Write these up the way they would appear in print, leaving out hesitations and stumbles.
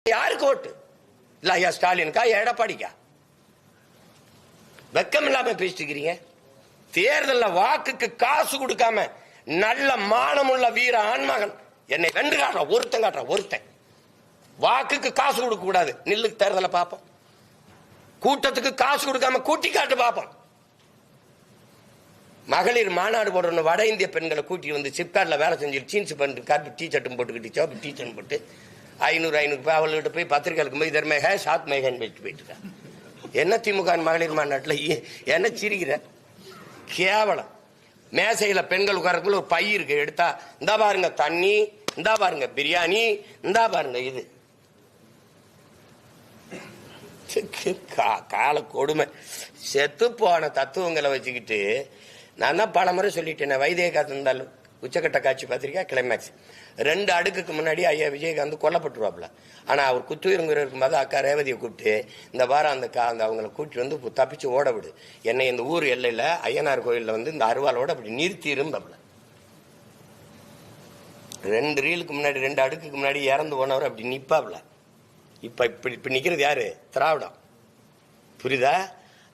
யாருக்கு ஓட்டு? இல்ல ஐயா ஸ்டாலினுக்கா எடப்பாடிக்கா? வெக்கம் இல்லாம பேசிட்டுக்கிறீங்க. தேர்தலில் வாக்குக்கு காசு கொடுக்காம நல்ல மானமுள்ள வீர ஆண்மகன் என்னை வென்று காட்டுறான். ஒருத்தன் வாக்குக்கு காசு கொடுக்க கூடாது. நில்லுக்கு தேர்தலை பார்ப்போம். கூட்டத்துக்கு காசு கொடுக்காம கூட்டி காட்டு பார்ப்போம். மகளிர் மாநாடு போடுற வட இந்திய பெண்களை கூட்டி வந்து சிப்காட்ல வேலை செஞ்சு ஜீன்ஸ் பண்ணிட்டு காட்டு டீ ஷர்ட்டும் போட்டுக்கிட்டு சோப்பு டீ ஷர்ட் போட்டு 500 அவள்கிட்ட போய் பத்திரிகைக்கு போய் இதர்மேக சாத் மேகன் வச்சு போயிட்டு இருக்கான். என்ன திமுக மகளிர் மாநாட்டில் என்ன சிரிக்கிற? கேவலம். மேசையில் பெண்கள் உட்காரக்குள்ள ஒரு பை இருக்கு, எடுத்தா இந்தா பாருங்க தண்ணி, இந்தா பாருங்க பிரியாணி, இந்தா பாருங்க இது. கால கொடுமை. செத்து போன தத்துவங்களை வச்சுக்கிட்டு நான் தான் பல முறை சொல்லிட்டேன். வைத்திய காத்திருந்தாலும் உச்சக்கட்ட காட்சி பத்திரிக்கை கிளைமேக்ஸ் 2 அடுக்குக்கு முன்னாடி ஐயா விஜயகாந்த் கொல்லப்பட்டுருவாப்புல. ஆனால் அவர் குத்துயிருங்குற இருக்கும்போது அக்கா ரேவதியை கூப்பிட்டு இந்த வாரம் அந்த அவங்களை கூப்பிட்டு வந்து தப்பிச்சு ஓட விடு, என்னை இந்த ஊர் எல்லையில் ஐயனார் கோயிலில் வந்து இந்த அருவாலோட அப்படி நிறுத்திருந்தாப்புல. 2 ரீலுக்கு முன்னாடி 2 அடுக்குக்கு முன்னாடி இறந்து போனவர் அப்படி நிற்பாப்புல. இப்ப நிக்கிறது யாரு? திராவிடம். புரியுதா?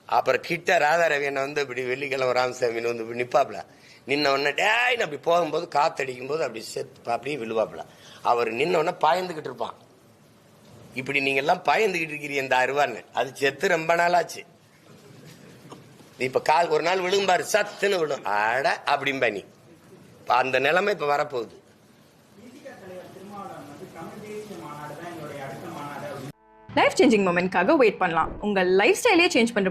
அப்புறம் கிட்ட ராதா ரவியனை வந்து இப்படி வெள்ளிக்கிழமை ராமசாமின்னு வந்து நிப்பாப்புல. நின்ன உடனே டேன்னு அப்படி போகும்போது காத்தடிக்கும் போது அப்படி செத்து அப்படியே விழுவாப்புல. அவர் நின்ன உடனே பாயந்துகிட்டு இருப்பான். இப்படி நீங்க எல்லாம் பாயந்துகிட்டு இருக்கிறீங்க இந்த அருவான்னு. அது செத்து ரொம்ப நாளாச்சு. இப்ப கால் ஒரு நாள் விழும்பாரு, சத்துன்னு விழும். அட அப்படிம்பா நீ. அந்த நிலைமை இப்ப வரப்போகுது. லைஃப் சேஞ்சிங் மொமெண்ட்காக வெயிட் பண்ணலாம். உங்கள் லைஃப் ஸ்டைலே சேஞ்ச் பண்ற